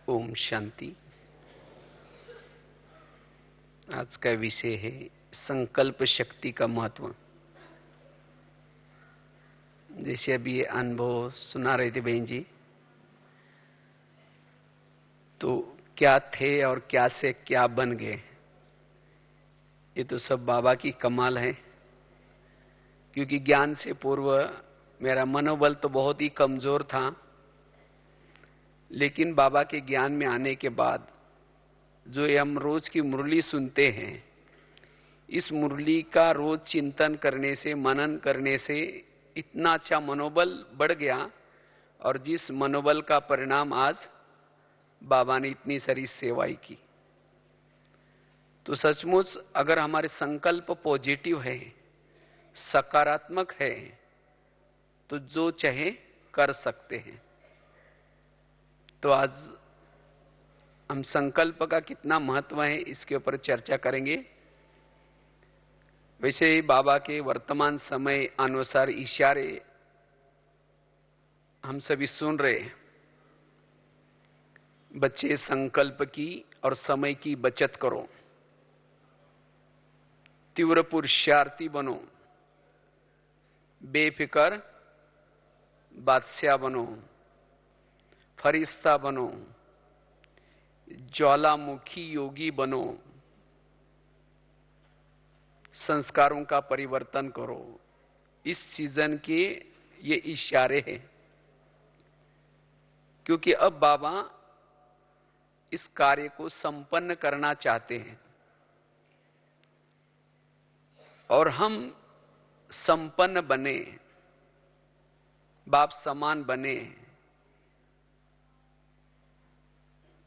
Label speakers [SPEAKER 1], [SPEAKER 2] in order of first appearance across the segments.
[SPEAKER 1] ओम शांति। आज का विषय है संकल्प शक्ति का महत्व। जैसे अभी ये अनुभव सुना रहे थे बहन जी, तो क्या थे और क्या से क्या बन गए, ये तो सब बाबा की कमाल है। क्योंकि ज्ञान से पूर्व मेरा मनोबल तो बहुत ही कमजोर था, लेकिन बाबा के ज्ञान में आने के बाद जो ये हम रोज की मुरली सुनते हैं, इस मुरली का रोज चिंतन करने से, मनन करने से इतना अच्छा मनोबल बढ़ गया। और जिस मनोबल का परिणाम आज बाबा ने इतनी सारी सेवाएं की। तो सचमुच अगर हमारे संकल्प पॉजिटिव है, सकारात्मक है, तो जो चाहे कर सकते हैं। तो आज हम संकल्प का कितना महत्व है इसके ऊपर चर्चा करेंगे। वैसे ही बाबा के वर्तमान समय अनुसार इशारे हम सभी सुन रहे हैं। बच्चे संकल्प की और समय की बचत करो, तीव्र पुरुषार्थी बनो, बेफिक्र बादशाह बनो, फरिश्ता बनो, ज्वालामुखी योगी बनो, संस्कारों का परिवर्तन करो। इस सीजन के ये इशारे हैं, क्योंकि अब बाबा इस कार्य को संपन्न करना चाहते हैं और हम संपन्न बने, बाप समान बने।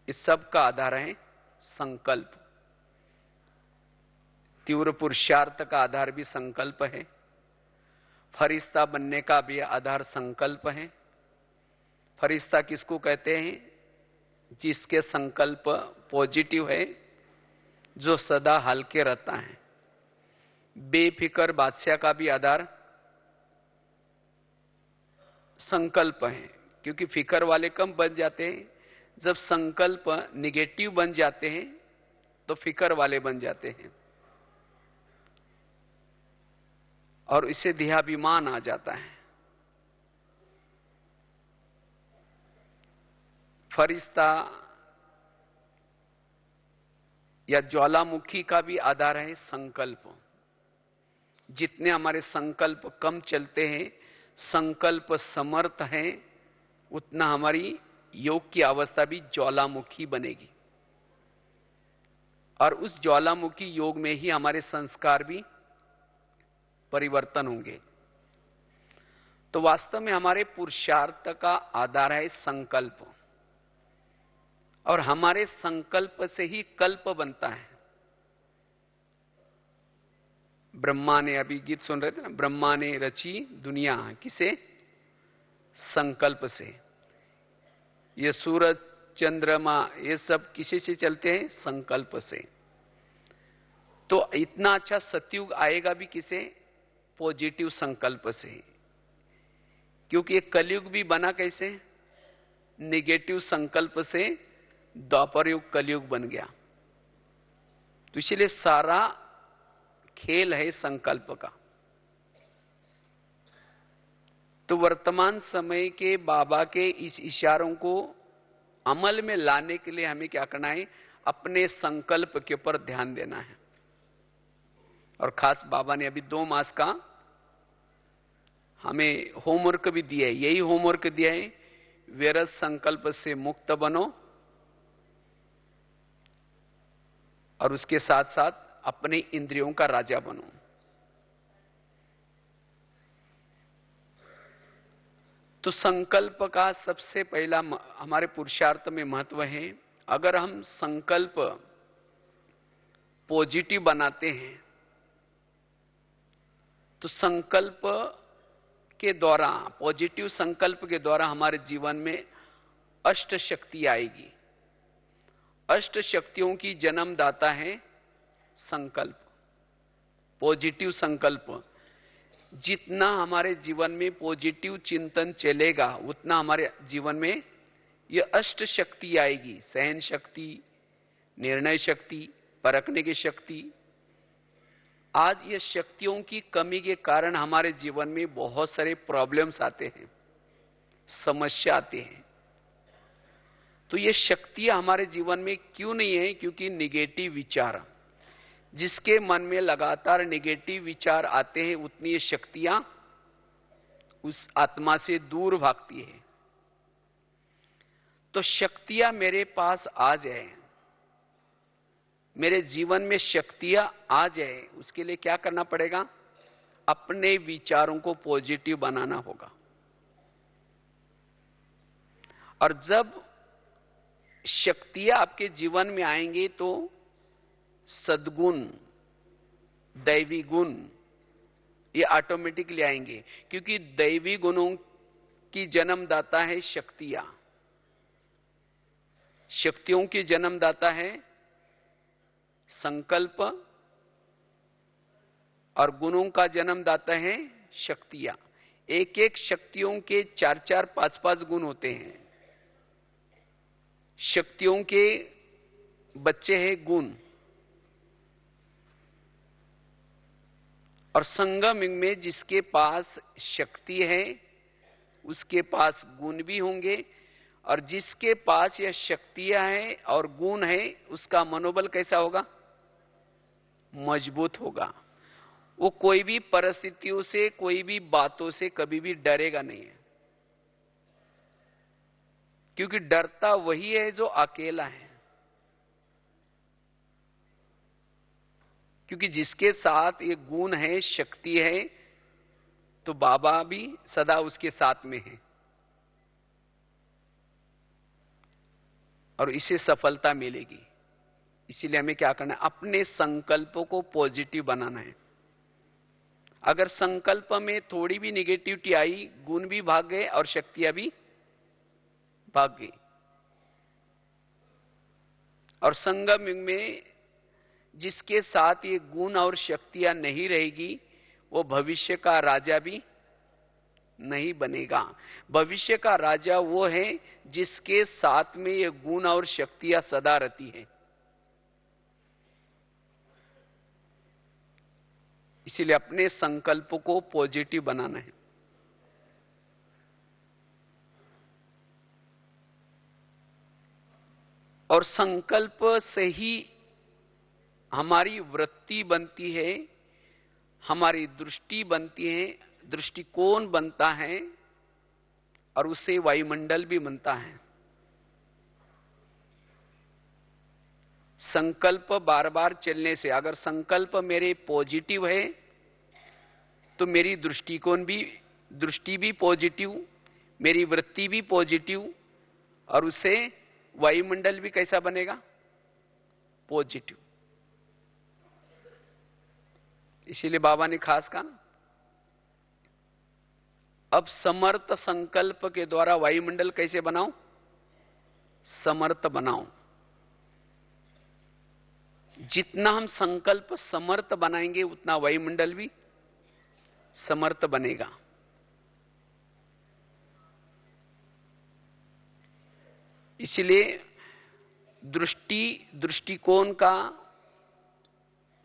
[SPEAKER 1] इस सब का आधार है संकल्प। तीव्र पुरुषार्थ का आधार भी संकल्प है, फरिश्ता बनने का भी आधार संकल्प है। फरिश्ता किसको कहते हैं? जिसके संकल्प पॉजिटिव है, जो सदा हल्के रहता है। बेफिक्र बादशाह का भी आधार संकल्प है, क्योंकि फिक्र वाले कम बन जाते हैं। जब संकल्प निगेटिव बन जाते हैं तो फिक्र वाले बन जाते हैं और इससे देहाभिमान आ जाता है। फरिश्ता या ज्वालामुखी का भी आधार है संकल्प। जितने हमारे संकल्प कम चलते हैं, संकल्प समर्थ है, उतना हमारी योग की अवस्था भी ज्वालामुखी बनेगी। और उस ज्वालामुखी योग में ही हमारे संस्कार भी परिवर्तन होंगे। तो वास्तव में हमारे पुरुषार्थ का आधार है संकल्प, और हमारे संकल्प से ही कल्प बनता है। ब्रह्मा ने, अभी गीत सुन रहे थे ना, ब्रह्मा ने रची दुनिया किसे? संकल्प से। ये सूरज, चंद्रमा, ये सब किसी से चलते हैं? संकल्प से। तो इतना अच्छा सतयुग आएगा भी किसे? पॉजिटिव संकल्प से। क्योंकि ये कलयुग भी बना कैसे? निगेटिव संकल्प से द्वापर युग कलयुग बन गया। तो इसलिए सारा खेल है संकल्प का। तो वर्तमान समय के बाबा के इस इशारों को अमल में लाने के लिए हमें क्या करना है? अपने संकल्प के ऊपर ध्यान देना है। और खास बाबा ने अभी 2 मास का हमें होमवर्क भी दिया है। यही होमवर्क दिया है, व्यर्थ संकल्प से मुक्त बनो, और उसके साथ साथ अपने इंद्रियों का राजा बनो। तो संकल्प का सबसे पहला हमारे पुरुषार्थ में महत्व है। अगर हम संकल्प पॉजिटिव बनाते हैं तो संकल्प के द्वारा, पॉजिटिव संकल्प के द्वारा हमारे जीवन में अष्ट शक्ति आएगी। अष्ट शक्तियों की जन्मदाता है संकल्प, पॉजिटिव संकल्प। जितना हमारे जीवन में पॉजिटिव चिंतन चलेगा, उतना हमारे जीवन में ये अष्ट शक्ति आएगी, सहन शक्ति, निर्णय शक्ति, परखने की शक्ति। आज ये शक्तियों की कमी के कारण हमारे जीवन में बहुत सारे प्रॉब्लम्स आते हैं, समस्या आते हैं। तो ये शक्तियां हमारे जीवन में क्यों नहीं है? क्योंकि निगेटिव विचार, जिसके मन में लगातार निगेटिव विचार आते हैं, उतनी ये शक्तियां उस आत्मा से दूर भागती है। तो शक्तियां मेरे पास आ जाए, मेरे जीवन में शक्तियां आ जाए, उसके लिए क्या करना पड़ेगा? अपने विचारों को पॉजिटिव बनाना होगा। और जब शक्तियां आपके जीवन में आएंगी तो सद्गुण, दैवी गुण ये ऑटोमेटिकली आएंगे, क्योंकि दैवी गुणों की जन्मदाता है शक्तियां। शक्तियों की जन्मदाता है संकल्प, और गुणों का जन्मदाता है शक्तियां। एक एक शक्तियों के 4-4, 5-5 गुण होते हैं। शक्तियों के बच्चे हैं गुण, और संगम में जिसके पास शक्ति है उसके पास गुण भी होंगे, और जिसके पास यह शक्तियां हैं और गुण है उसका मनोबल कैसा होगा? मजबूत होगा। वो कोई भी परिस्थितियों से, कोई भी बातों से कभी भी डरेगा नहीं है, क्योंकि डरता वही है जो अकेला है। क्योंकि जिसके साथ ये गुण है, शक्ति है, तो बाबा भी सदा उसके साथ में है, और इसे सफलता मिलेगी। इसीलिए हमें क्या करना है? अपने संकल्पों को पॉजिटिव बनाना है। अगर संकल्प में थोड़ी भी निगेटिविटी आई, गुण भी भाग गए और शक्तियां भी भाग गई। और संगम युग में जिसके साथ ये गुण और शक्तियां नहीं रहेगी, वो भविष्य का राजा भी नहीं बनेगा। भविष्य का राजा वो है जिसके साथ में ये गुण और शक्तियां सदा रहती है। इसीलिए अपने संकल्प को पॉजिटिव बनाना है। और संकल्प से ही हमारी वृत्ति बनती है, हमारी दृष्टि बनती है, दृष्टिकोण बनता है, और उससे वायुमंडल भी बनता है। संकल्प बार बार चलने से, अगर संकल्प मेरे पॉजिटिव है तो मेरी दृष्टि भी पॉजिटिव, मेरी वृत्ति भी पॉजिटिव, और उससे वायुमंडल भी कैसा बनेगा? पॉजिटिव। इसीलिए बाबा ने खास कहा, अब समर्थ संकल्प के द्वारा वायुमंडल कैसे बनाओ? समर्थ बनाओ। जितना हम संकल्प समर्थ बनाएंगे उतना वायुमंडल भी समर्थ बनेगा। इसलिए दृष्टिकोण का,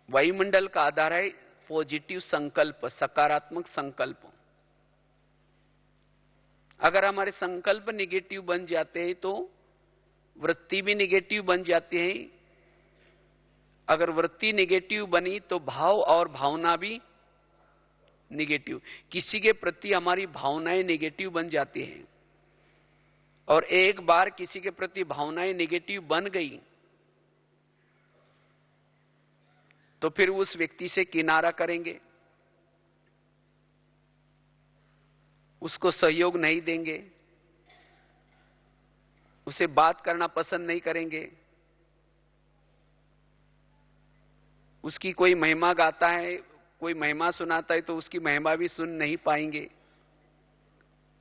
[SPEAKER 1] वायुमंडल का आधार है पॉजिटिव संकल्प, सकारात्मक संकल्प। अगर हमारे संकल्प निगेटिव बन जाते हैं तो वृत्ति भी निगेटिव बन जाती है। अगर वृत्ति निगेटिव बनी तो भाव और भावना भी निगेटिव। किसी के प्रति हमारी भावनाएं निगेटिव बन जाती हैं, और एक बार किसी के प्रति भावनाएं निगेटिव बन गई तो फिर उस व्यक्ति से किनारा करेंगे, उसको सहयोग नहीं देंगे, उसे बात करना पसंद नहीं करेंगे। उसकी कोई महिमा गाता है, कोई महिमा सुनाता है तो उसकी महिमा भी सुन नहीं पाएंगे।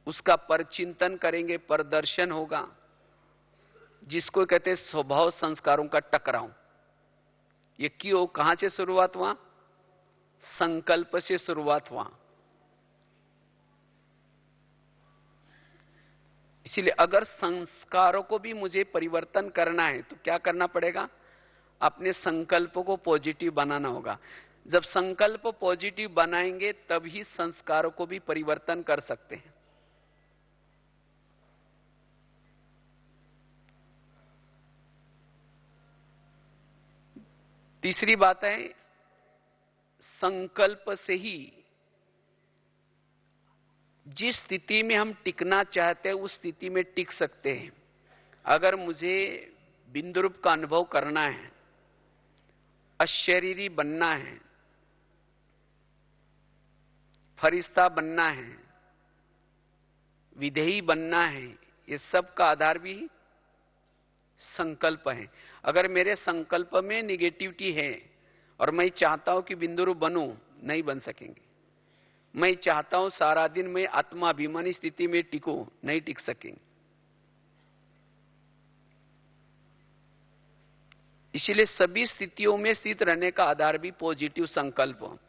[SPEAKER 1] उसका परचिंतन करेंगे, प्रदर्शन होगा, जिसको कहते हैं स्वभाव संस्कारों का टकराव। ये क्यों, कहां से शुरुआत हुआ? संकल्प से शुरुआत हुआ। इसीलिए अगर संस्कारों को भी मुझे परिवर्तन करना है तो क्या करना पड़ेगा? अपने संकल्प को पॉजिटिव बनाना होगा। जब संकल्प पॉजिटिव बनाएंगे तभी संस्कारों को भी परिवर्तन कर सकते हैं। तीसरी बात है, संकल्प से ही जिस स्थिति में हम टिकना चाहते हैं उस स्थिति में टिक सकते हैं। अगर मुझे बिंदुरूप का अनुभव करना है, अशरीरी बनना है, फरिश्ता बनना है, विधेयी बनना है, ये सब का आधार भी संकल्प है। अगर मेरे संकल्प में निगेटिविटी है और मैं चाहता हूं कि बिंदुरूप बनूं, नहीं बन सकेंगे। मैं चाहता हूं सारा दिन मैं आत्माभिमानी स्थिति में टिकूं, नहीं टिक सकेंगे। इसलिए सभी स्थितियों में स्थित रहने का आधार भी पॉजिटिव संकल्प।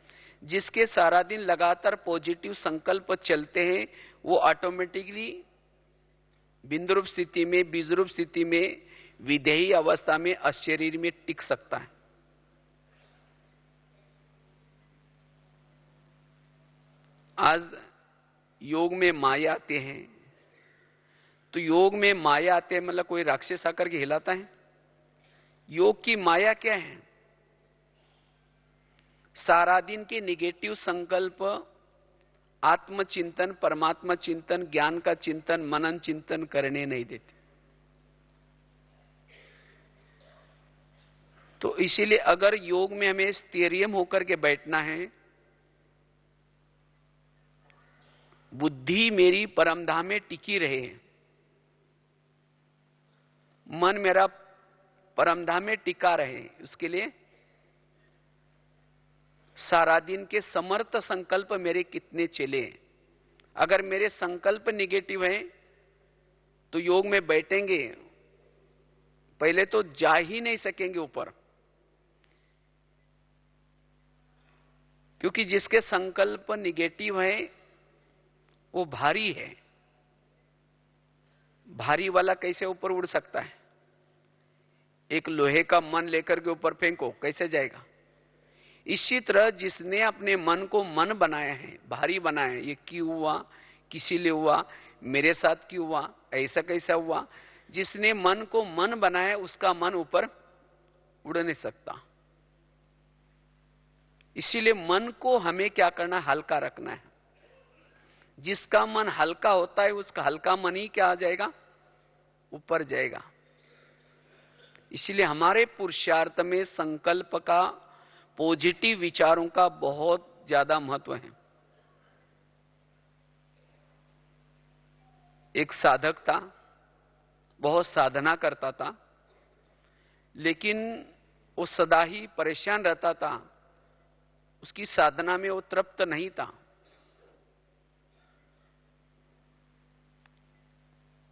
[SPEAKER 1] जिसके सारा दिन लगातार पॉजिटिव संकल्प चलते हैं वो ऑटोमेटिकली बिंदुरूप स्थिति में, बीजरूप स्थिति में, विधेयी अवस्था में, अशरीर में टिक सकता है। आज योग में माया आते हैं, तो योग में माया आते हैं मतलब कोई राक्षस आकर के हिलाता है? योग की माया क्या है? सारा दिन के निगेटिव संकल्प आत्मचिंतन, परमात्मा चिंतन, ज्ञान का चिंतन, मनन चिंतन करने नहीं देते। तो इसीलिए अगर योग में हमें स्थैर्य होकर के बैठना है, बुद्धि मेरी परमधाम में टिकी रहे, मन मेरा परमधाम में टिका रहे, उसके लिए सारा दिन के समर्थ संकल्प मेरे कितने चले। अगर मेरे संकल्प निगेटिव हैं तो योग में बैठेंगे, पहले तो जा ही नहीं सकेंगे ऊपर, क्योंकि जिसके संकल्प निगेटिव है वो भारी है। भारी वाला कैसे ऊपर उड़ सकता है? एक लोहे का मन लेकर के ऊपर फेंको, कैसे जाएगा? इसी तरह जिसने अपने मन को मन बनाया है, भारी बनाया है, ये क्यों हुआ, किसी लिए हुआ, मेरे साथ क्यों हुआ, ऐसा कैसा हुआ, जिसने मन को मन बनाया उसका मन ऊपर उड़ नहीं सकता। इसीलिए मन को हमें क्या करना है? हल्का रखना है। जिसका मन हल्का होता है उसका हल्का मन ही क्या आ जाएगा? ऊपर जाएगा। इसलिए हमारे पुरुषार्थ में संकल्प का, पॉजिटिव विचारों का बहुत ज्यादा महत्व है। एक साधक था, बहुत साधना करता था, लेकिन वो सदा ही परेशान रहता था, उसकी साधना में वो तृप्त नहीं था।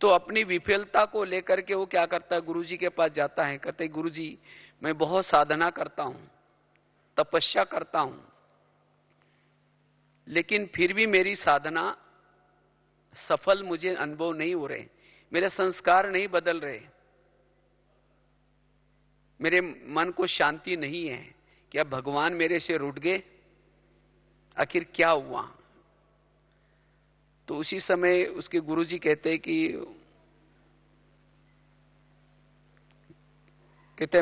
[SPEAKER 1] तो अपनी विफलता को लेकर के वो क्या करता है? गुरुजी के पास जाता है, कहते गुरुजी मैं बहुत साधना करता हूं, तपस्या करता हूं, लेकिन फिर भी मेरी साधना सफल मुझे अनुभव नहीं हो रहे, मेरे संस्कार नहीं बदल रहे, मेरे मन को शांति नहीं है। क्या भगवान मेरे से रूठ गए? आखिर क्या हुआ? तो उसी समय उसके गुरुजी कहते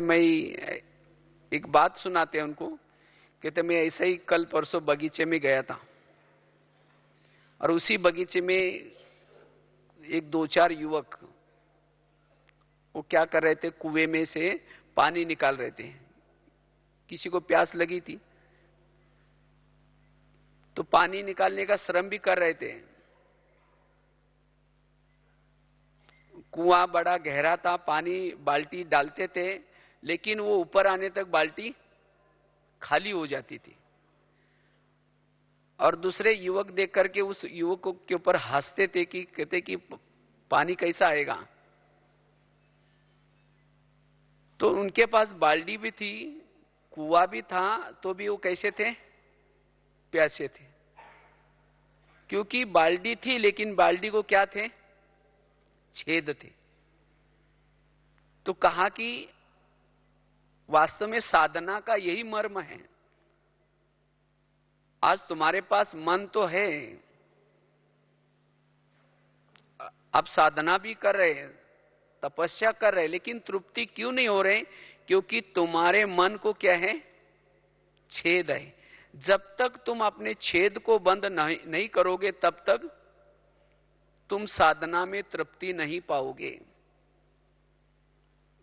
[SPEAKER 1] मैं एक बात सुनाते हैं उनको। कहते मैं ऐसे ही कल परसों बगीचे में गया था और उसी बगीचे में एक दो चार युवक वो क्या कर रहे थे? कुएं में से पानी निकाल रहे थे। किसी को प्यास लगी थी तो पानी निकालने का श्रम भी कर रहे थे। कुआं बड़ा गहरा था, पानी बाल्टी डालते थे, लेकिन वो ऊपर आने तक बाल्टी खाली हो जाती थी। और दूसरे युवक देख करके उस युवक के ऊपर हंसते थे कि कहते कि पानी कैसा आएगा। तो उनके पास बाल्टी भी थी, कुआं भी था, तो भी वो कैसे थे? प्यासे थे। क्योंकि बाल्टी थी लेकिन बाल्टी को क्या थे? छेद थे। तो कहा कि वास्तव में साधना का यही मर्म है। आज तुम्हारे पास मन तो है, आप साधना भी कर रहे हैं, तपस्या कर रहे हैं, लेकिन तृप्ति क्यों नहीं हो रहे? क्योंकि तुम्हारे मन को क्या है? छेद है। जब तक तुम अपने छेद को बंद नहीं करोगे, तब तक तुम साधना में तृप्ति नहीं पाओगे।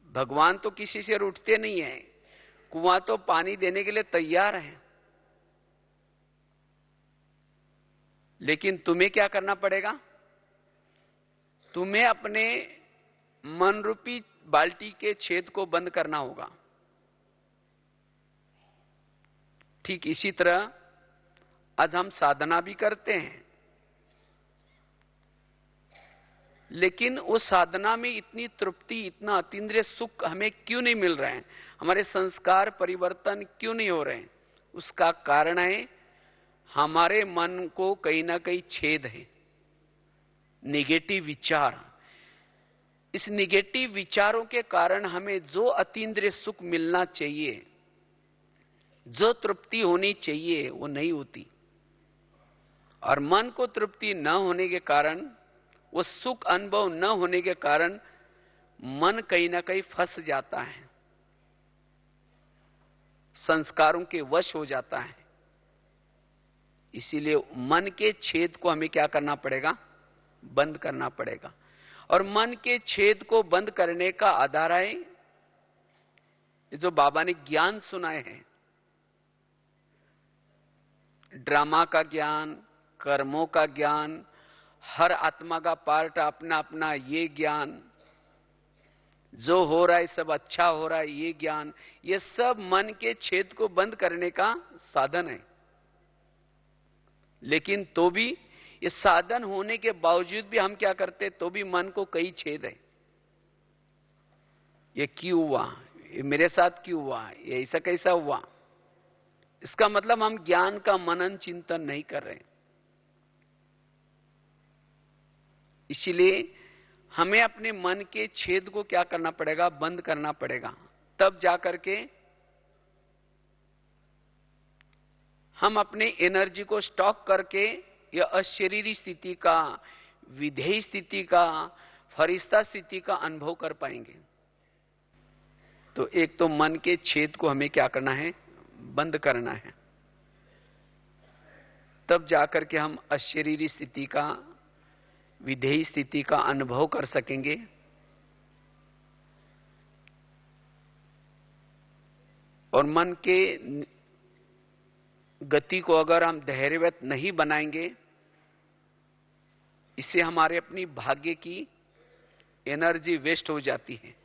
[SPEAKER 1] भगवान तो किसी से रूठते नहीं है, कुआं तो पानी देने के लिए तैयार है, लेकिन तुम्हें क्या करना पड़ेगा? तुम्हें अपने मन रूपी बाल्टी के छेद को बंद करना होगा। ठीक इसी तरह आज हम साधना भी करते हैं, लेकिन उस साधना में इतनी तृप्ति, इतना अतीन्द्रिय सुख हमें क्यों नहीं मिल रहे हैं? हमारे संस्कार परिवर्तन क्यों नहीं हो रहे हैं? उसका कारण है हमारे मन को कहीं ना कहीं छेद है, निगेटिव विचार। इस निगेटिव विचारों के कारण हमें जो अतीन्द्रिय सुख मिलना चाहिए, जो तृप्ति होनी चाहिए, वो नहीं होती। और मन को तृप्ति न होने के कारण, वो सुख अनुभव न होने के कारण मन कहीं ना कहीं फंस जाता है, संस्कारों के वश हो जाता है। इसीलिए मन के छेद को हमें क्या करना पड़ेगा? बंद करना पड़ेगा। और मन के छेद को बंद करने का आधार है जो बाबा ने ज्ञान सुनाए हैं, ड्रामा का ज्ञान, कर्मों का ज्ञान, हर आत्मा का पार्ट अपना अपना ये ज्ञान, जो हो रहा है सब अच्छा हो रहा है ये ज्ञान, ये सब मन के छेद को बंद करने का साधन है। लेकिन तो भी ये साधन होने के बावजूद भी हम क्या करते? तो भी मन को कई छेद है। ये क्यों हुआ? ये मेरे साथ क्यों हुआ? ये ऐसा कैसा हुआ? इसका मतलब हम ज्ञान का मनन चिंतन नहीं कर रहे। इसीलिए हमें अपने मन के छेद को क्या करना पड़ेगा? बंद करना पड़ेगा। तब जाकर के हम अपने एनर्जी को स्टॉक करके यह अशरीरी स्थिति का, विधेय स्थिति का, फरिश्ता स्थिति का अनुभव कर पाएंगे। तो एक तो मन के छेद को हमें क्या करना है? बंद करना है। तब जाकर के हम अशरीरी स्थिति का, विधेय स्थिति का अनुभव कर सकेंगे। और मन के गति को अगर हम धैर्यवत नहीं बनाएंगे, इससे हमारे अपनी भाग्य की एनर्जी वेस्ट हो जाती है।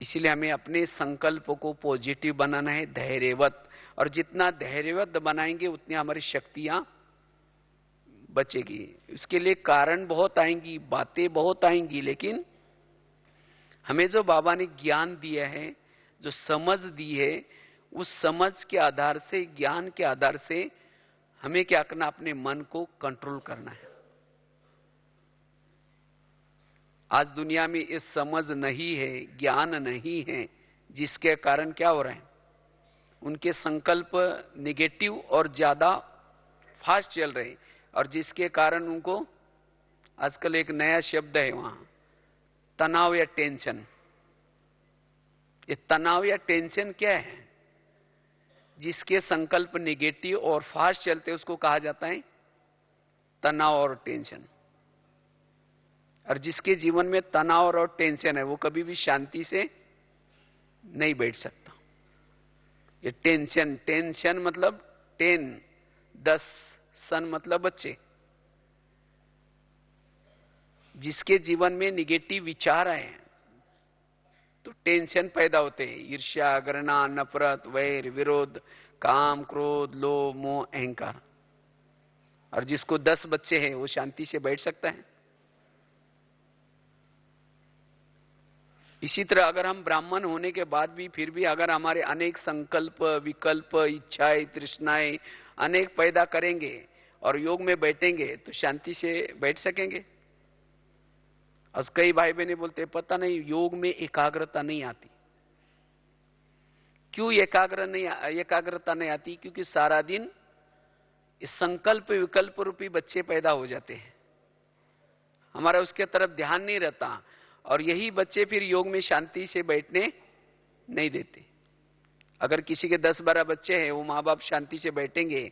[SPEAKER 1] इसीलिए हमें अपने संकल्पों को पॉजिटिव बनाना है, धैर्यवत। और जितना धैर्यवत बनाएंगे उतनी हमारी शक्तियां बचेगी। उसके लिए कारण बहुत आएंगी, बातें बहुत आएंगी, लेकिन हमें जो बाबा ने ज्ञान दिया है, जो समझ दी है, उस समझ के आधार से, ज्ञान के आधार से हमें क्या करना? अपने मन को कंट्रोल करना है। आज दुनिया में ये समझ नहीं है, ज्ञान नहीं है, जिसके कारण क्या हो रहा है? उनके संकल्प निगेटिव और ज्यादा फास्ट चल रहे, और जिसके कारण उनको आजकल एक नया शब्द है वहां, तनाव या टेंशन। ये तनाव या टेंशन क्या है? जिसके संकल्प निगेटिव और फास्ट चलते उसको कहा जाता है तनाव और टेंशन। और जिसके जीवन में तनाव और टेंशन है वो कभी भी शांति से नहीं बैठ सकता। ये टेंशन, टेंशन मतलब 10 सन मतलब बच्चे। जिसके जीवन में निगेटिव विचार आए तो टेंशन पैदा होते हैं। ईर्ष्या, घृणा, नफरत, वैर, विरोध, काम, क्रोध, लोभ, मोह, अहंकार। और जिसको 10 बच्चे हैं वो शांति से बैठ सकता है। इसी तरह अगर हम ब्राह्मण होने के बाद भी फिर भी अगर हमारे अनेक संकल्प, विकल्प, इच्छाएं, तृष्णाएं अनेक पैदा करेंगे और योग में बैठेंगे तो शांति से बैठ सकेंगे। और कई भाई बहने बोलते पता नहीं योग में एकाग्रता नहीं आती। क्यों एकाग्रता नहीं आती? क्योंकि सारा दिन इस संकल्प विकल्प रूपी बच्चे पैदा हो जाते हैं, हमारा उसके तरफ ध्यान नहीं रहता, और यही बच्चे फिर योग में शांति से बैठने नहीं देते। अगर किसी के 10-12 बच्चे हैं, वो माँ बाप शांति से बैठेंगे,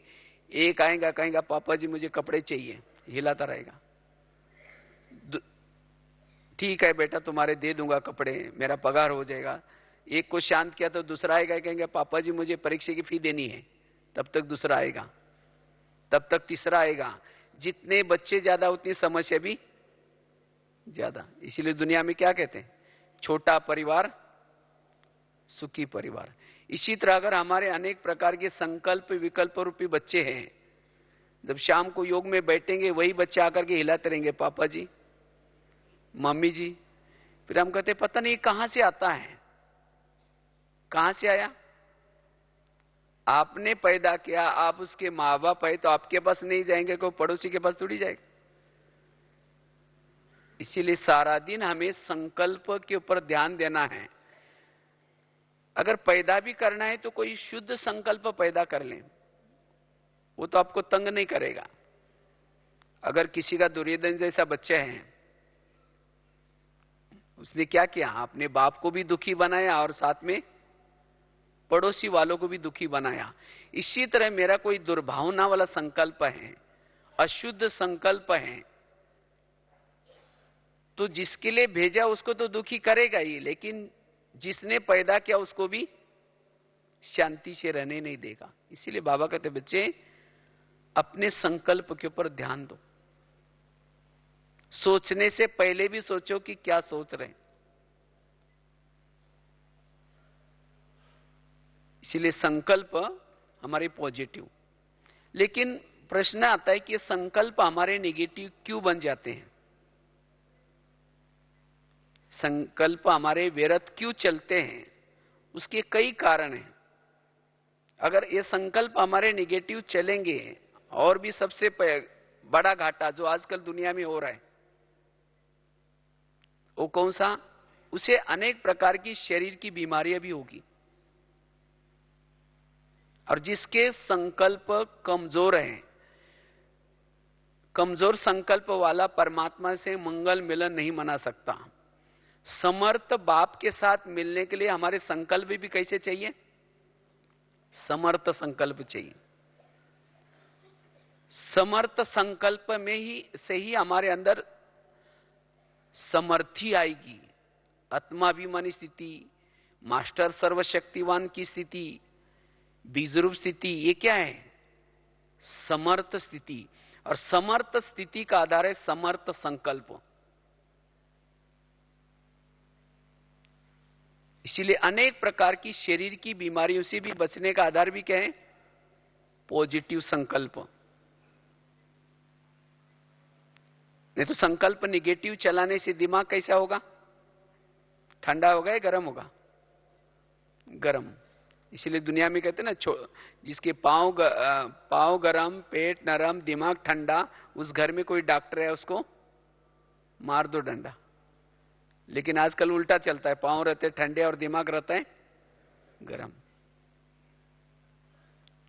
[SPEAKER 1] एक आएगा कहेगा पापा जी मुझे कपड़े चाहिए, हिलाता रहेगा। ठीक है बेटा तुम्हारे दे दूंगा कपड़े, मेरा पगार हो जाएगा। एक को शांत किया तो दूसरा आएगा, कहेंगे पापा जी मुझे परीक्षा की फी देनी है, तब तक दूसरा आएगा, तब तक तीसरा आएगा। जितने बच्चे ज्यादा उतनी समस्या भी ज्यादा। इसीलिए दुनिया में क्या कहते हैं, छोटा परिवार सुखी परिवार। इसी तरह अगर हमारे अनेक प्रकार के संकल्प विकल्प रूपी बच्चे हैं, जब शाम को योग में बैठेंगे वही बच्चे आकर के हिलाते रहेंगे पापा जी मम्मी जी, फिर हम कहते पता नहीं कहां से आता है, कहां से आया? आपने पैदा किया, आप उसके माँ बाप है, तो आपके पास नहीं जाएंगे, कोई पड़ोसी के पास थोड़ी जाएगा। इसीलिए सारा दिन हमें संकल्प के ऊपर ध्यान देना है। अगर पैदा भी करना है तो कोई शुद्ध संकल्प पैदा कर लें, वो तो आपको तंग नहीं करेगा। अगर किसी का दुर्योधन जैसा बच्चा है, उसने क्या किया, अपने बाप को भी दुखी बनाया और साथ में पड़ोसी वालों को भी दुखी बनाया। इसी तरह मेरा कोई दुर्भावना वाला संकल्प है, अशुद्ध संकल्प है, तो जिसके लिए भेजा उसको तो दुखी करेगा ही, लेकिन जिसने पैदा किया उसको भी शांति से रहने नहीं देगा। इसीलिए बाबा कहते बच्चे अपने संकल्प के ऊपर ध्यान दो, सोचने से पहले भी सोचो कि क्या सोच रहे हैं। इसीलिए संकल्प हमारे पॉजिटिव। लेकिन प्रश्न आता है कि ये संकल्प हमारे नेगेटिव क्यों बन जाते हैं, संकल्प हमारे व्यर्थ क्यों चलते हैं? उसके कई कारण हैं। अगर ये संकल्प हमारे नेगेटिव चलेंगे, और भी सबसे बड़ा घाटा जो आजकल दुनिया में हो रहा है वो कौन सा? उसे अनेक प्रकार की शरीर की बीमारियां भी होगी। और जिसके संकल्प कमजोर हैं, कमजोर संकल्प वाला परमात्मा से मंगल मिलन नहीं मना सकता। समर्थ बाप के साथ मिलने के लिए हमारे संकल्प भी कैसे चाहिए? समर्थ संकल्प चाहिए। समर्थ संकल्प में ही से ही हमारे अंदर समर्थी आएगी, आत्माभिमानी स्थिति, मास्टर सर्वशक्तिवान की स्थिति, बीजरूप स्थिति। ये क्या है? समर्थ स्थिति। और समर्थ स्थिति का आधार है समर्थ संकल्प। इसीलिए अनेक प्रकार की शरीर की बीमारियों से भी बचने का आधार भी क्या है? पॉजिटिव संकल्प। नहीं तो संकल्प निगेटिव चलाने से दिमाग कैसा होगा? ठंडा होगा या गर्म होगा? गर्म। इसीलिए दुनिया में कहते हैं ना, जिसके पांव गरम, पेट नरम, दिमाग ठंडा, उस घर में कोई डॉक्टर है उसको मार दो डंडा। लेकिन आजकल उल्टा चलता है, पांव रहते ठंडे और दिमाग रहता है गरम।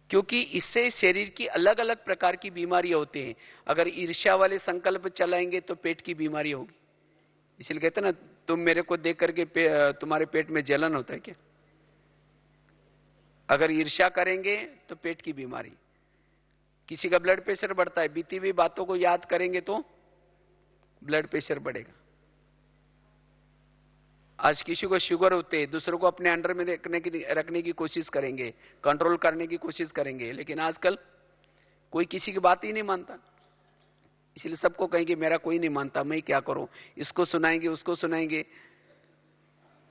[SPEAKER 1] क्योंकि इससे शरीर की अलग अलग प्रकार की बीमारियां होती हैं। अगर ईर्ष्या वाले संकल्प चलाएंगे तो पेट की बीमारी होगी। इसलिए कहते हैं ना, तुम मेरे को देख करके तुम्हारे पेट में जलन होता है क्या? अगर ईर्ष्या करेंगे तो पेट की बीमारी। किसी का ब्लड प्रेशर बढ़ता है, बीती हुई बातों को याद करेंगे तो ब्लड प्रेशर बढ़ेगा। आज किसी को शुगर होते, दूसरों को अपने अंडर में रखने की कोशिश करेंगे, कंट्रोल करने की कोशिश करेंगे। लेकिन आजकल कोई किसी की बात ही नहीं मानता। इसलिए सबको कहेंगे मेरा कोई नहीं मानता, मैं क्या करूं? इसको सुनाएंगे, उसको सुनाएंगे,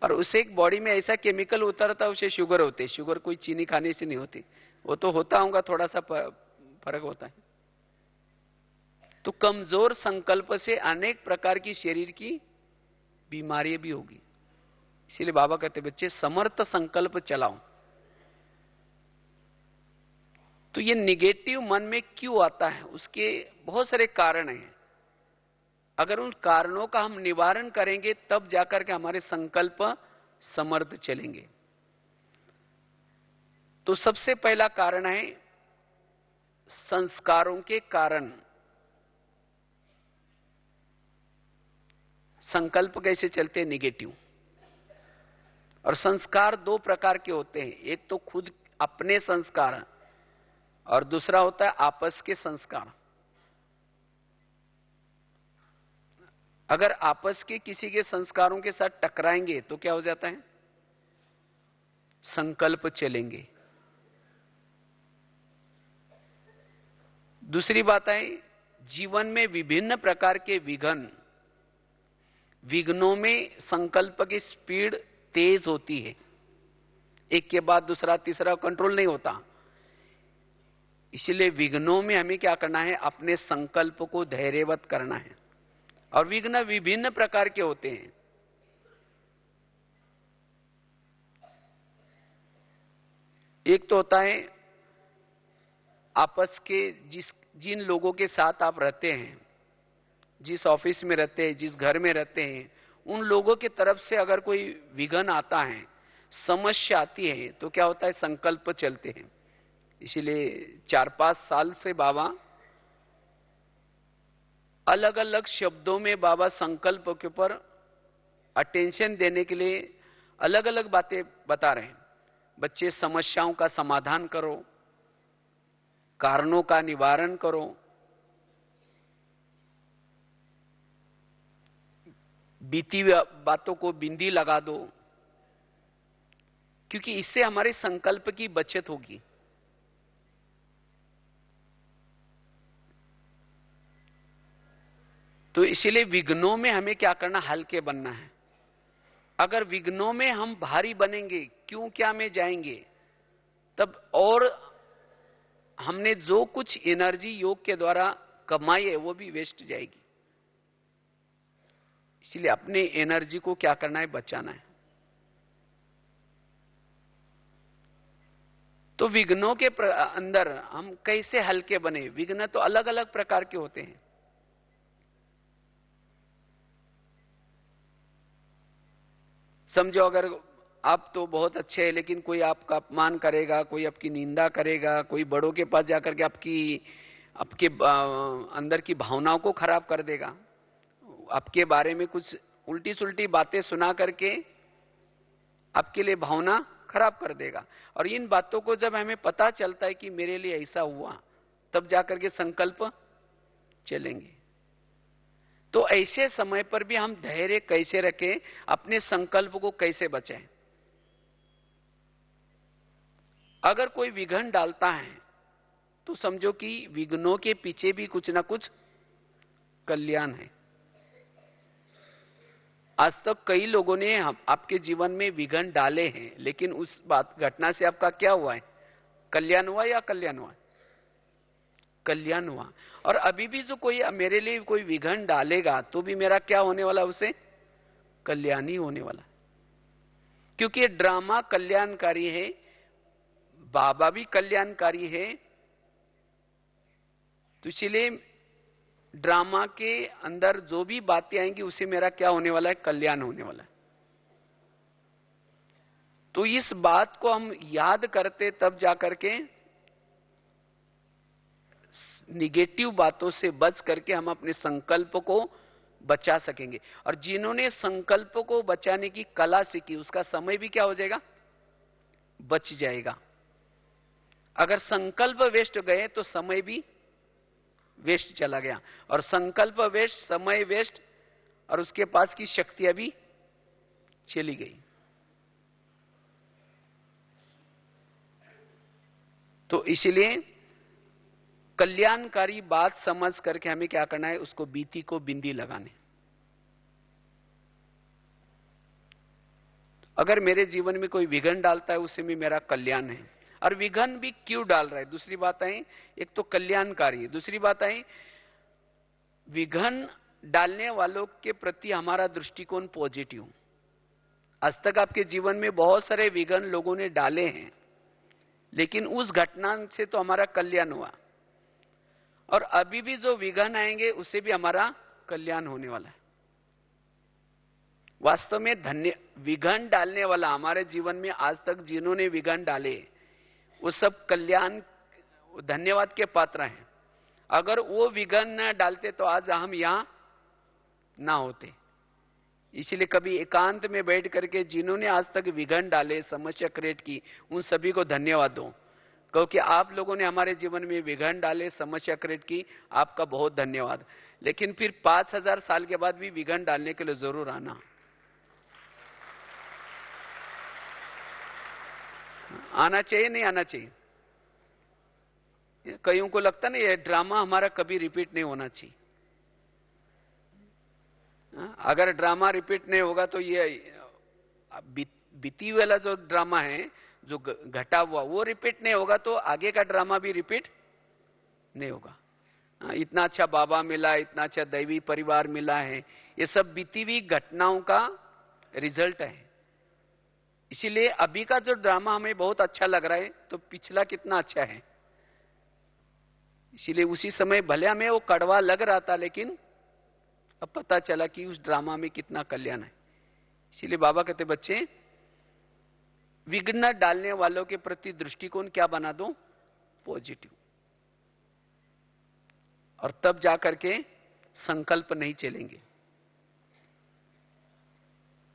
[SPEAKER 1] और उसे एक बॉडी में ऐसा केमिकल उतरता है, उसे शुगर होते। शुगर कोई चीनी खाने से नहीं होती, वो तो होता होगा, थोड़ा सा फर्क होता है। तो कमजोर संकल्प से अनेक प्रकार की शरीर की बीमारियां भी होगी। इसीलिए बाबा कहते बच्चे समर्थ संकल्प चलाओ। तो ये निगेटिव मन में क्यों आता है, उसके बहुत सारे कारण हैं। अगर उन कारणों का हम निवारण करेंगे तब जाकर के हमारे संकल्प समर्थ चलेंगे। तो सबसे पहला कारण है संस्कारों के कारण। संकल्प कैसे चलते हैं? निगेटिव। और संस्कार दो प्रकार के होते हैं, एक तो खुद अपने संस्कार और दूसरा होता है आपस के संस्कार। अगर आपस के किसी के संस्कारों के साथ टकराएंगे तो क्या हो जाता है? संकल्प चलेंगे। दूसरी बात है, जीवन में विभिन्न प्रकार के विघ्नों में संकल्प की स्पीड तेज होती है, एक के बाद दूसरा तीसरा कंट्रोल नहीं होता। इसलिए विघ्नों में हमें क्या करना है? अपने संकल्प को धैर्यवत करना है। और विघ्न विभिन्न प्रकार के होते हैं। एक तो होता है आपस के, जिन लोगों के साथ आप रहते हैं, जिस ऑफिस में रहते हैं, जिस घर में रहते हैं, उन लोगों की तरफ से अगर कोई विघ्न आता है, समस्या आती है, तो क्या होता है? संकल्प चलते हैं। इसलिए 4-5 साल से बाबा अलग अलग शब्दों में बाबा संकल्प के ऊपर अटेंशन देने के लिए अलग अलग बातें बता रहे हैं। बच्चे, समस्याओं का समाधान करो, कारणों का निवारण करो, बीती बातों को बिंदी लगा दो, क्योंकि इससे हमारे संकल्प की बचत होगी। तो इसलिए विघ्नों में हमें क्या करना? हल्के बनना है। अगर विघ्नों में हम भारी बनेंगे, क्यों क्या में जाएंगे, तब और हमने जो कुछ एनर्जी योग के द्वारा कमाई है वो भी वेस्ट जाएगी। इसलिए अपने एनर्जी को क्या करना है? बचाना है। तो विघ्नों के अंदर हम कैसे हल्के बने? विघ्न तो अलग अलग प्रकार के होते हैं। समझो, अगर आप तो बहुत अच्छे हैं, लेकिन कोई आपका अपमान करेगा, कोई आपकी निंदा करेगा, कोई बड़ों के पास जाकर के आपके अंदर की भावनाओं को खराब कर देगा, आपके बारे में कुछ उल्टी सुल्टी बातें सुना करके आपके लिए भावना खराब कर देगा। और इन बातों को जब हमें पता चलता है कि मेरे लिए ऐसा हुआ, तब जाकर के संकल्प चलेंगे। तो ऐसे समय पर भी हम धैर्य कैसे रखें? अपने संकल्प को कैसे बचाएं? अगर कोई विघ्न डालता है तो समझो कि विघ्नों के पीछे भी कुछ ना कुछ कल्याण है। आज तक कई लोगों ने आपके जीवन में विघ्न डाले हैं, लेकिन उस घटना से आपका क्या हुआ है? कल्याण हुआ या कल्याण हुआ? कल्याण हुआ। और अभी भी जो कोई मेरे लिए कोई विघ्न डालेगा तो भी मेरा क्या होने वाला? उसे कल्याण ही होने वाला। क्योंकि ये ड्रामा कल्याणकारी है, बाबा भी कल्याणकारी है। तो इसलिए ड्रामा के अंदर जो भी बातें आएंगी उसे मेरा क्या होने वाला है? कल्याण होने वाला है। तो इस बात को हम याद करते तब जाकर के निगेटिव बातों से बच करके हम अपने संकल्प को बचा सकेंगे। और जिन्होंने संकल्प को बचाने की कला सीखी, उसका समय भी क्या हो जाएगा? बच जाएगा। अगर संकल्प वेस्ट गए तो समय भी वेस्ट चला गया, और संकल्प वेस्ट, समय वेस्ट, और उसके पास की शक्तियां भी चली गई। तो इसलिए कल्याणकारी बात समझ करके हमें क्या करना है? उसको बीती को बिंदी लगाने। अगर मेरे जीवन में कोई विघ्न डालता है, उससे में मेरा कल्याण है। और विघ्न भी क्यों डाल रहा है? दूसरी बात है, एक तो कल्याणकारी है, दूसरी बात है विघ्न डालने वालों के प्रति हमारा दृष्टिकोण पॉजिटिव। आज तक आपके जीवन में बहुत सारे विघ्न लोगों ने डाले हैं, लेकिन उस घटना से तो हमारा कल्याण हुआ, और अभी भी जो विघ्न आएंगे उससे भी हमारा कल्याण होने वाला है। वास्तव में विघ्न डालने वाला हमारे जीवन में आज तक जिन्होंने विघ्न डाले वो सब कल्याण धन्यवाद के पात्र हैं। अगर वो विघ्न न डालते तो आज हम यहां ना होते। इसलिए कभी एकांत में बैठ करके जिन्होंने आज तक विघ्न डाले, समस्या क्रिएट की, उन सभी को धन्यवाद दो, क्योंकि आप लोगों ने हमारे जीवन में विघ्न डाले, समस्या क्रिएट की, आपका बहुत धन्यवाद। लेकिन फिर 5000 साल के बाद भी विघ्न डालने के लिए जरूर आना। आना चाहिए, नहीं आना चाहिए? कईयों को लगता ना ये ड्रामा हमारा कभी रिपीट नहीं होना चाहिए। अगर ड्रामा रिपीट नहीं होगा तो ये बीती वाला जो ड्रामा है, जो घटा हुआ, वो रिपीट नहीं होगा तो आगे का ड्रामा भी रिपीट नहीं होगा। इतना अच्छा बाबा मिला, इतना अच्छा दैवी परिवार मिला है, ये सब बीती हुई घटनाओं का रिजल्ट है। इसीलिए अभी का जो ड्रामा हमें बहुत अच्छा लग रहा है तो पिछला कितना अच्छा है। इसीलिए उसी समय भले हमें वो कड़वा लग रहा था, लेकिन अब पता चला कि उस ड्रामा में कितना कल्याण है। इसीलिए बाबा कहते बच्चे, विघ्न डालने वालों के प्रति दृष्टिकोण क्या बना दो? पॉजिटिव। और तब जाकर के संकल्प नहीं चलेंगे,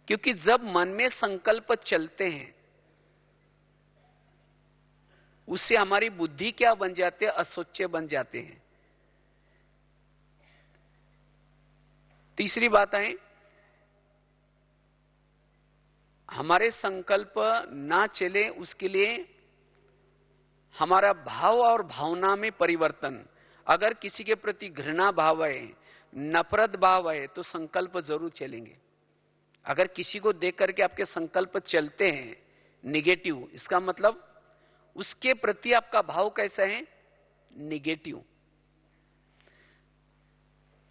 [SPEAKER 1] क्योंकि जब मन में संकल्प चलते हैं उससे हमारी बुद्धि क्या बन जाते हैं? असोच्य बन जाते हैं। तीसरी बात है, हमारे संकल्प ना चले उसके लिए हमारा भाव और भावना में परिवर्तन। अगर किसी के प्रति घृणा भाव है, नफरत भाव है, तो संकल्प जरूर चलेंगे। अगर किसी को देख करके आपके संकल्प चलते हैं निगेटिव, इसका मतलब उसके प्रति आपका भाव कैसा है? निगेटिव।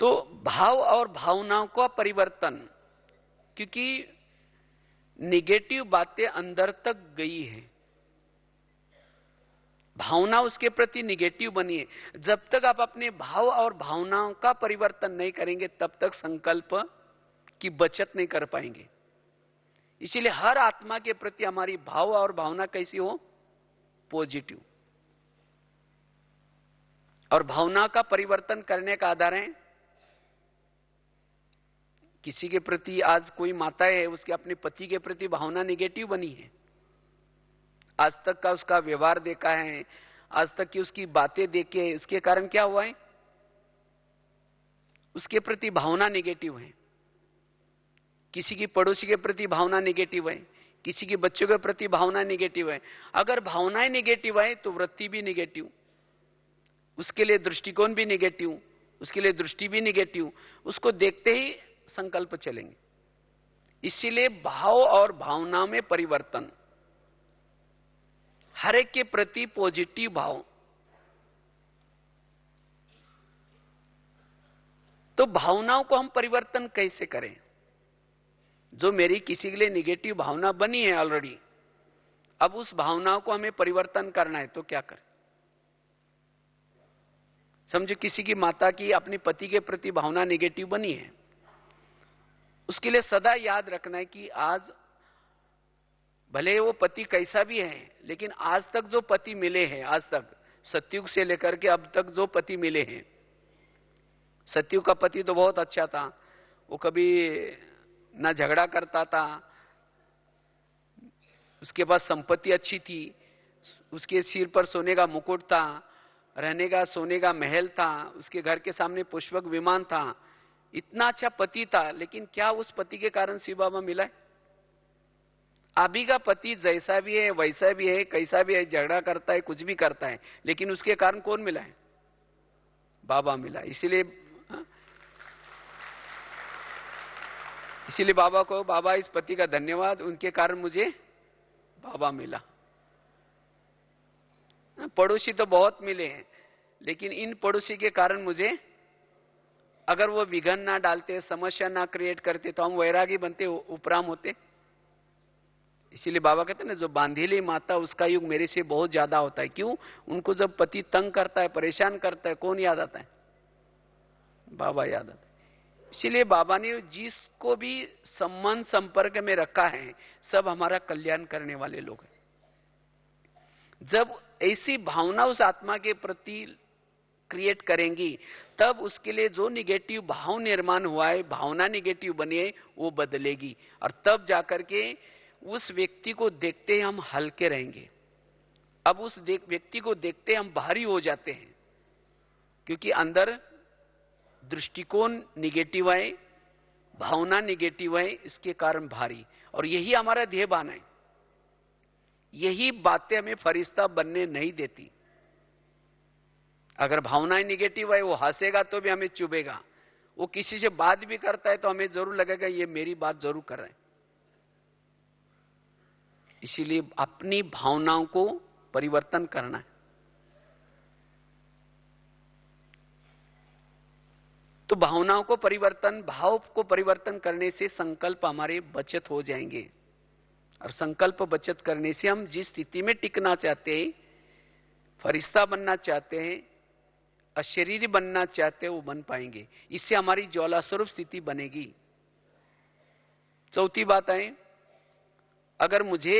[SPEAKER 1] तो भाव और भावनाओं का परिवर्तन, क्योंकि निगेटिव बातें अंदर तक गई है, भावना उसके प्रति निगेटिव बनी है। जब तक आप अपने भाव और भावनाओं का परिवर्तन नहीं करेंगे तब तक संकल्प की बचत नहीं कर पाएंगे। इसीलिए हर आत्मा के प्रति हमारी भाव और भावना कैसी हो? पॉजिटिव। और भावना का परिवर्तन करने का आधार है, किसी के प्रति आज कोई माता है, उसके अपने पति के प्रति भावना निगेटिव बनी है, आज तक का उसका व्यवहार देखा है, आज तक की उसकी बातें देखे, उसके कारण क्या हुआ है? उसके प्रति भावना निगेटिव है। किसी की पड़ोसी के प्रति भावना निगेटिव है, किसी के बच्चों के प्रति भावना निगेटिव है। अगर भावनाएं निगेटिव है तो वृत्ति भी निगेटिव, उसके लिए दृष्टिकोण भी निगेटिव, उसके लिए दृष्टि भी निगेटिव, उसको देखते ही संकल्प चलेंगे। इसीलिए भाव और भावना में परिवर्तन, हर एक के प्रति पॉजिटिव भाव। तो भावनाओं को हम परिवर्तन कैसे करें? जो मेरी किसी के लिए निगेटिव भावना बनी है ऑलरेडी, अब उस भावनाओं को हमें परिवर्तन करना है तो क्या करें? समझो किसी की माता की अपने पति के प्रति भावना निगेटिव बनी है, उसके लिए सदा याद रखना है कि आज भले वो पति कैसा भी है, लेकिन आज तक जो पति मिले हैं, आज तक सतयुग से लेकर के अब तक जो पति मिले हैं, सतयुग का पति तो बहुत अच्छा था, वो कभी ना झगड़ा करता था, उसके पास संपत्ति अच्छी थी, उसके सिर पर सोने का मुकुट था, रहने का सोने का महल था, उसके घर के सामने पुष्पक विमान था, इतना अच्छा पति था। लेकिन क्या उस पति के कारण शिव बाबा मिला है? अभी का पति जैसा भी है, वैसा भी है, कैसा भी है, झगड़ा करता है, कुछ भी करता है, लेकिन उसके कारण कौन मिला है? बाबा मिला। इसीलिए बाबा को, बाबा इस पति का धन्यवाद, उनके कारण मुझे बाबा मिला। पड़ोसी तो बहुत मिले हैं, लेकिन इन पड़ोसी के कारण मुझे, अगर वो विघ्न ना डालते, समस्या ना क्रिएट करते, तो हम वैरागी बनते, उपराम होते। इसीलिए बाबा कहते हैं ना, जो बांधीली माता उसका युग मेरे से बहुत ज्यादा होता है। क्यों? उनको जब पति तंग करता है, परेशान करता है, कौन याद आता है? बाबा याद आता है। इसीलिए बाबा ने जिसको भी संबंध संपर्क में रखा है, सब हमारा कल्याण करने वाले लोग हैं। जब ऐसी भावना उस आत्मा के प्रति क्रिएट करेंगी, तब उसके लिए जो निगेटिव भाव निर्माण हुआ है, भावना निगेटिव बनी है, वो बदलेगी। और तब जाकर के उस व्यक्ति को देखते हम हल्के रहेंगे। अब उस व्यक्ति को देखते हम भारी हो जाते हैं, क्योंकि अंदर दृष्टिकोण निगेटिव है, भावना निगेटिव है, इसके कारण भारी। और यही हमारा ध्येयबान है। यही बातें हमें फरिश्ता बनने नहीं देती। अगर भावनाएं निगेटिव है, वो हंसेगा तो भी हमें चुभेगा। वो किसी से बात भी करता है तो हमें जरूर लगेगा ये मेरी बात जरूर कर रहे हैं। इसीलिए अपनी भावनाओं को परिवर्तन करना है। तो भावनाओं को परिवर्तन, भाव को परिवर्तन करने से संकल्प हमारे बचत हो जाएंगे। और संकल्प बचत करने से हम जिस स्थिति में टिकना चाहते हैं, फरिश्ता बनना चाहते हैं, अशरीरी बनना चाहते हैं, वो बन पाएंगे। इससे हमारी ज्वाला स्वरूप स्थिति बनेगी। चौथी बात है, अगर मुझे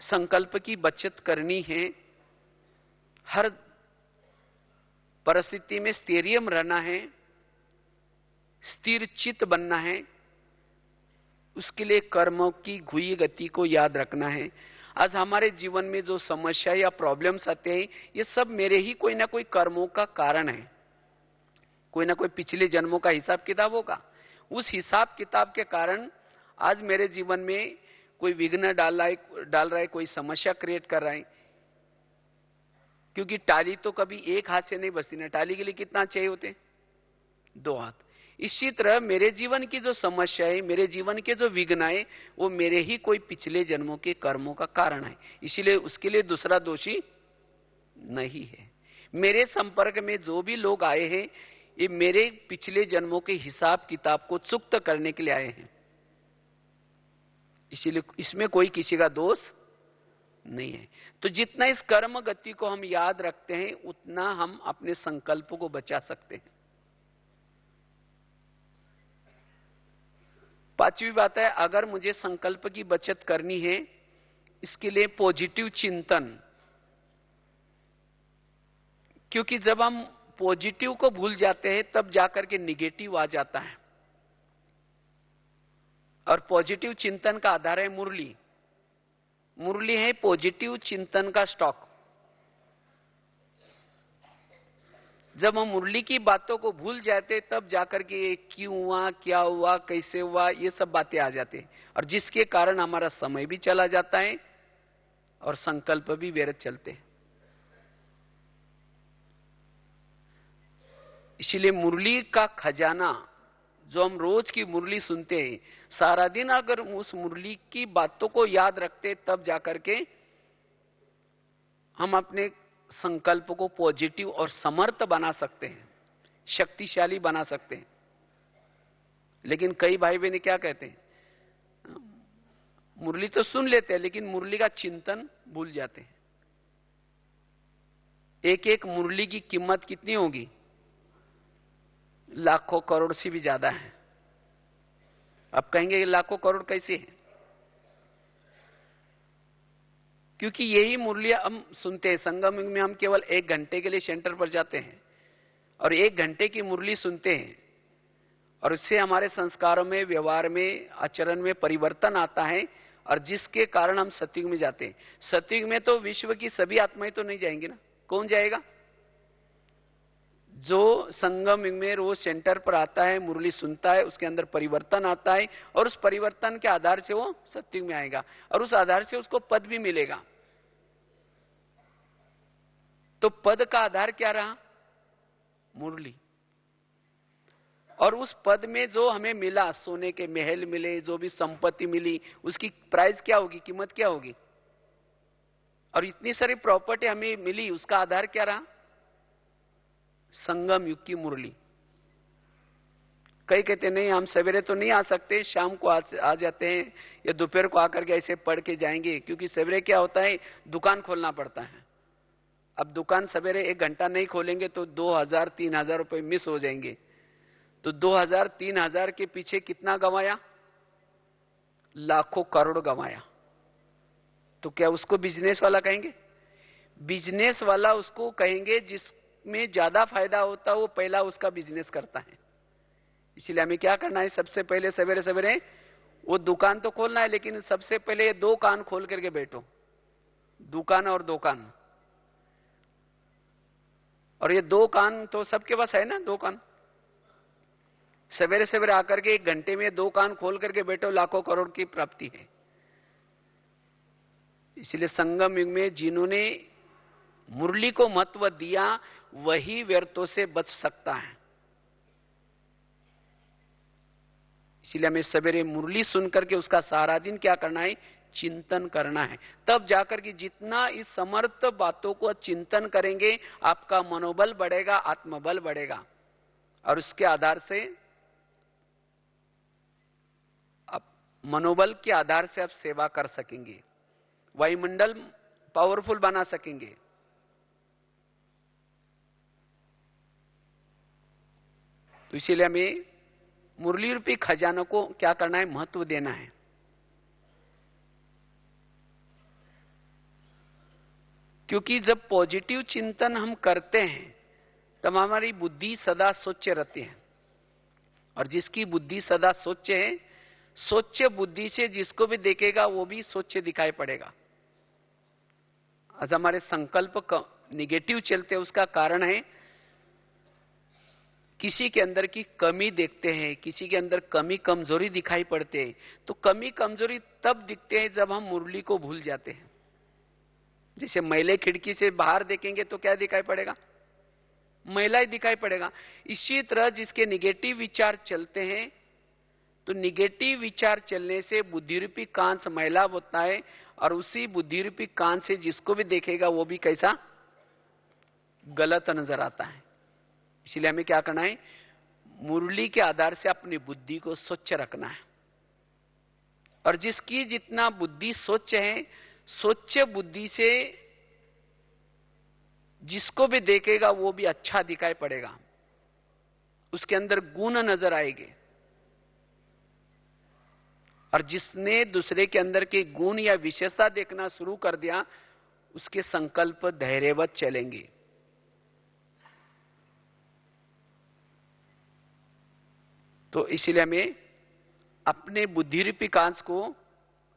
[SPEAKER 1] संकल्प की बचत करनी है, हर परिस्थिति में स्थैर्य रहना है, स्थिर चित्त बनना है, उसके लिए कर्मों की घुई गति को याद रखना है। आज हमारे जीवन में जो समस्या या प्रॉब्लम्स आते हैं, ये सब मेरे ही कोई ना कोई कर्मों का कारण है। कोई ना कोई पिछले जन्मों का हिसाब किताब होगा। उस हिसाब किताब के कारण आज मेरे जीवन में कोई विघ्न डाल रहा है, कोई समस्या क्रिएट कर रहा है। क्योंकि टाली तो कभी एक हाथ से नहीं बजती ना, टाली के लिए कितना चाहिए होते? 2 हाथ। इसी तरह मेरे जीवन की जो समस्या है, मेरे जीवन के जो विघ्न है, वो मेरे ही कोई पिछले जन्मों के कर्मों का कारण है। इसीलिए उसके लिए दूसरा दोषी नहीं है। मेरे संपर्क में जो भी लोग आए हैं, ये मेरे पिछले जन्मों के हिसाब किताब को चुक्त करने के लिए आए हैं। इसीलिए इसमें कोई किसी का दोष नहीं है। तो जितना इस कर्म गति को हम याद रखते हैं, उतना हम अपने संकल्प को बचा सकते हैं। 5वीं बात है, अगर मुझे संकल्प की बचत करनी है, इसके लिए पॉजिटिव चिंतन। क्योंकि जब हम पॉजिटिव को भूल जाते हैं, तब जाकर के निगेटिव आ जाता है। और पॉजिटिव चिंतन का आधार है मुरली। मुरली है पॉजिटिव चिंतन का स्टॉक। जब हम मुरली की बातों को भूल जाते, तब जाकर के क्यों हुआ, क्या हुआ, कैसे हुआ, ये सब बातें आ जाती हैं। और जिसके कारण हमारा समय भी चला जाता है और संकल्प भी व्यर्थ चलते हैं। इसीलिए मुरली का खजाना, जो हम रोज की मुरली सुनते हैं, सारा दिन अगर उस मुरली की बातों को याद रखते, तब जाकर के हम अपने संकल्प को पॉजिटिव और समर्थ बना सकते हैं, शक्तिशाली बना सकते हैं। लेकिन कई भाई बहन क्या कहते हैं, मुरली तो सुन लेते हैं, लेकिन मुरली का चिंतन भूल जाते हैं। एक एक मुरली की कीमत कितनी होगी? लाखों करोड़ से भी ज्यादा है। अब कहेंगे लाखों करोड़ कैसे है? क्योंकि यही मुरलियां हम सुनते हैं। संगम में हम केवल 1 घंटे के लिए सेंटर पर जाते हैं और 1 घंटे की मुरली सुनते हैं, और इससे हमारे संस्कारों में, व्यवहार में, आचरण में परिवर्तन आता है, और जिसके कारण हम सतयुग में जाते हैं। सतयुग में तो विश्व की सभी आत्माएं तो नहीं जाएंगी ना, कौन जाएगा? जो संगम में रोज सेंटर पर आता है, मुरली सुनता है, उसके अंदर परिवर्तन आता है, और उस परिवर्तन के आधार से वो सतयुग में आएगा, और उस आधार से उसको पद भी मिलेगा। तो पद का आधार क्या रहा? मुरली। और उस पद में जो हमें मिला, सोने के महल मिले, जो भी संपत्ति मिली, उसकी प्राइस क्या होगी, कीमत क्या होगी? और इतनी सारी प्रॉपर्टी हमें मिली, उसका आधार क्या रहा? संगम युग की मुरली। कई कहते नहीं हम सवेरे तो नहीं आ सकते, शाम को आ जाते हैं या दोपहर को आकर के ऐसे पढ़ के जाएंगे, क्योंकि सवेरे क्या होता है दुकान खोलना पड़ता है। अब दुकान सवेरे 1 घंटा नहीं खोलेंगे तो 2,000-3,000 रुपए मिस हो जाएंगे। तो 2,000-3,000 के पीछे कितना गंवाया? लाखों करोड़ गंवाया। तो क्या उसको बिजनेस वाला कहेंगे? बिजनेस वाला उसको कहेंगे जिसमें ज्यादा फायदा होता है वो पहला उसका बिजनेस करता है। इसलिए हमें क्या करना है, सबसे पहले सवेरे सवेरे वो दुकान तो खोलना है, लेकिन सबसे पहले 2 कान खोल करके बैठो, दुकान और दुकान। और ये 2 कान तो सबके पास है ना, 2 कान। सवेरे सवेरे आकर के 1 घंटे में 2 कान खोल करके बैठो, लाखों करोड़ की प्राप्ति है। इसलिए संगम युग में जिन्होंने मुरली को महत्व दिया वही व्यर्थों से बच सकता है। इसलिए हमें सवेरे मुरली सुनकर के उसका सारा दिन क्या करना है, चिंतन करना है। तब जाकर के जितना इस समर्थ बातों को चिंतन करेंगे आपका मनोबल बढ़ेगा, आत्मबल बढ़ेगा, और उसके आधार से आप मनोबल के आधार से आप सेवा कर सकेंगे, वायुमंडल पावरफुल बना सकेंगे। तो इसीलिए हमें मुरली रूपी खजानों को क्या करना है, महत्व देना है। क्योंकि जब पॉजिटिव चिंतन हम करते हैं तब हमारी बुद्धि सदा स्वच्छ रहती है, और जिसकी बुद्धि सदा स्वच्छ है, स्वच्छ बुद्धि से जिसको भी देखेगा वो भी स्वच्छ दिखाई पड़ेगा। आज हमारे संकल्प निगेटिव चलते, उसका कारण है किसी के अंदर की कमी देखते हैं, किसी के अंदर कमी कमजोरी दिखाई पड़ते हैं। तो कमी कमजोरी तब दिखते हैं जब हम मुरली को भूल जाते हैं। जैसे मैले खिड़की से बाहर देखेंगे तो क्या दिखाई पड़ेगा, मैला ही दिखाई पड़ेगा। इसी तरह जिसके निगेटिव विचार चलते हैं, तो निगेटिव विचार चलने से बुद्धिरूपी कांच मैला होता है, और उसी बुद्धिरूपी कांच से जिसको भी देखेगा वो भी कैसा, गलत नजर आता है। इसलिए हमें क्या करना है, मुरली के आधार से अपनी बुद्धि को स्वच्छ रखना है। और जिसकी जितना बुद्धि स्वच्छ है, स्वच्छ बुद्धि से जिसको भी देखेगा वो भी अच्छा दिखाई पड़ेगा, उसके अंदर गुण नजर आएंगे। और जिसने दूसरे के अंदर के गुण या विशेषता देखना शुरू कर दिया, उसके संकल्प धैर्यवत चलेंगे। तो इसलिए हमें अपने बुद्धिरूपी कांच को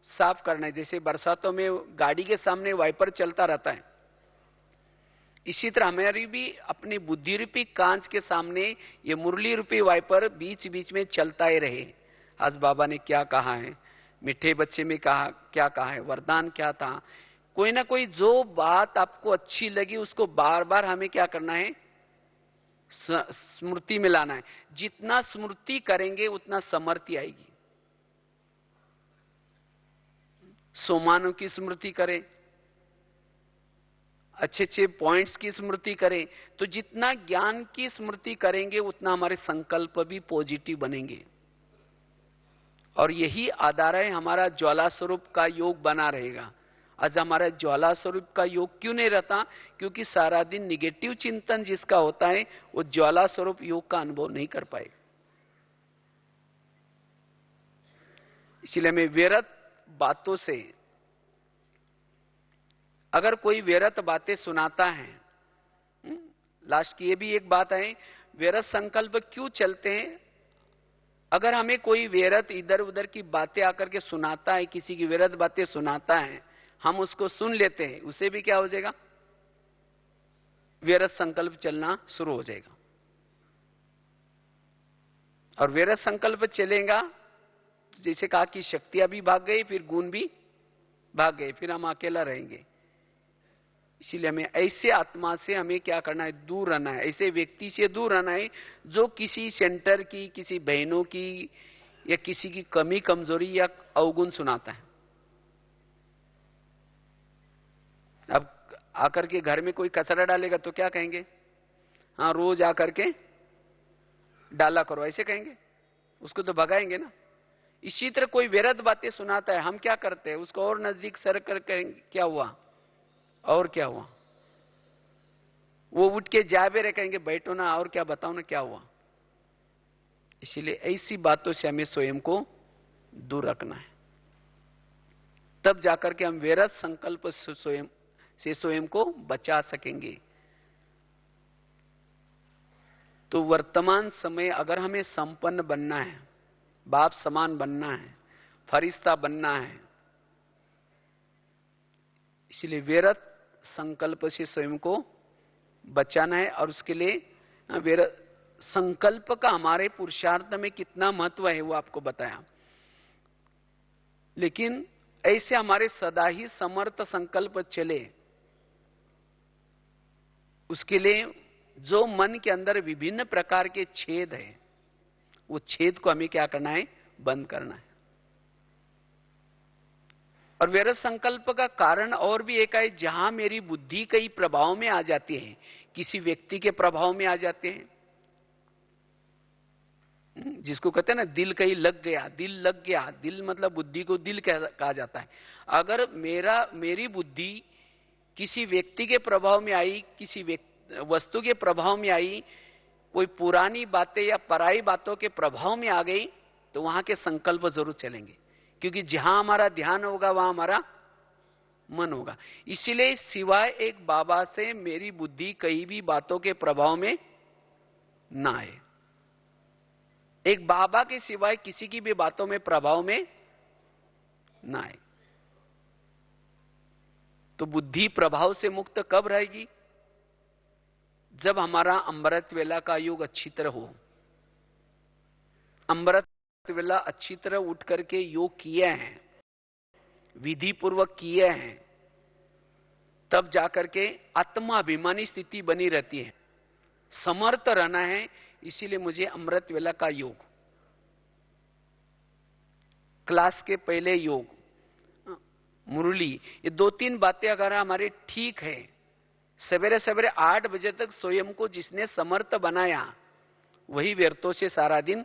[SPEAKER 1] साफ करना है। जैसे बरसातों में गाड़ी के सामने वाइपर चलता रहता है, इसी तरह हमारी भी अपनी बुद्धिरूपी कांच के सामने ये मुरली रूपी वाइपर बीच बीच में चलता ही रहे। आज बाबा ने क्या कहा है, मीठे बच्चे में कहा क्या कहा है, वरदान क्या था, कोई ना कोई जो बात आपको अच्छी लगी उसको बार बार हमें क्या करना है, स्मृति में लाना है। जितना स्मृति करेंगे उतना समर्थि आएगी। सोमानों की स्मृति करें, अच्छे अच्छे पॉइंट्स की स्मृति करें, तो जितना ज्ञान की स्मृति करेंगे उतना हमारे संकल्प भी पॉजिटिव बनेंगे। और यही आधार है, हमारा ज्वाला स्वरूप का योग बना रहेगा। आज हमारा ज्वाला स्वरूप का योग क्यों नहीं रहता, क्योंकि सारा दिन निगेटिव चिंतन जिसका होता है वो ज्वाला स्वरूप योग का अनुभव नहीं कर पाएगा। इसलिए हमें व्यर्थ बातों से, अगर कोई व्यर्थ बातें सुनाता है, लास्ट की ये भी एक बात है, व्यर्थ संकल्प क्यों चलते हैं। अगर हमें कोई व्यर्थ इधर उधर की बातें आकर के सुनाता है, किसी की व्यर्थ बातें सुनाता है, हम उसको सुन लेते हैं, उसे भी क्या हो जाएगा, व्यर्थ संकल्प चलना शुरू हो जाएगा। और व्यर्थ संकल्प चलेगा, जैसे कहा कि शक्तियां भी भाग गई, फिर गुण भी भाग गए, फिर हम अकेला रहेंगे। इसीलिए हमें ऐसे आत्मा से हमें क्या करना है, दूर रहना है। ऐसे व्यक्ति से दूर रहना है जो किसी सेंटर की, किसी बहनों की या किसी की कमी कमजोरी या अवगुण सुनाता है। अब आकर के घर में कोई कचरा डालेगा तो क्या कहेंगे, हाँ रोज आकर के डाला करो, ऐसे कहेंगे। उसको तो भगाएंगे ना। इसी तरह कोई व्यर्थ बातें सुनाता है, हम क्या करते हैं, उसको और नजदीक सर कर क्या हुआ और क्या हुआ, वो उठ के जाबे रहे, कहेंगे बैठो ना और क्या बताओ ना क्या हुआ। इसीलिए ऐसी बातों से हमें स्वयं को दूर रखना है, तब जाकर के हम व्यर्थ संकल्प से स्वयं को बचा सकेंगे। तो वर्तमान समय अगर हमें संपन्न बनना है, बाप समान बनना है, फरिश्ता बनना है, इसलिए व्यर्थ संकल्प से स्वयं को बचाना है। और उसके लिए व्यर्थ संकल्प का हमारे पुरुषार्थ में कितना महत्व है वो आपको बताया। लेकिन ऐसे हमारे सदा ही समर्थ संकल्प चले, उसके लिए जो मन के अंदर विभिन्न प्रकार के छेद है, वो छेद को हमें क्या करना है, बंद करना है। और व्यर्थ संकल्प का कारण और भी एक है, जहां मेरी बुद्धि कई प्रभाव में आ जाती है, किसी व्यक्ति के प्रभाव में आ जाते हैं, जिसको कहते हैं ना दिल कहीं लग गया, दिल लग गया, दिल मतलब बुद्धि को दिल कहा जाता है। अगर मेरी बुद्धि किसी व्यक्ति के प्रभाव में आई, किसी वस्तु के प्रभाव में आई, कोई पुरानी बातें या पराई बातों के प्रभाव में आ गई, तो वहां के संकल्प जरूर चलेंगे, क्योंकि जहां हमारा ध्यान होगा वहां हमारा मन होगा। इसीलिए सिवाय एक बाबा से मेरी बुद्धि कई भी बातों के प्रभाव में ना आए, एक बाबा के सिवाय किसी की भी बातों में प्रभाव में ना आए। तो बुद्धि प्रभाव से मुक्त कब रहेगी, जब हमारा अमृत वेला का योग अच्छी तरह हो। अमृत वेला अच्छी तरह उठ करके योग किए हैं, विधि पूर्वक किए हैं, तब जाकर के आत्माभिमानी स्थिति बनी रहती है, समर्थ रहना है। इसीलिए मुझे अमृत वेला का योग, क्लास के पहले योग, मुरली, ये 2-3 बातें अगर हमारे ठीक है, सवेरे सवेरे 8 बजे तक स्वयं को जिसने समर्थ बनाया, वही व्यर्थों से सारा दिन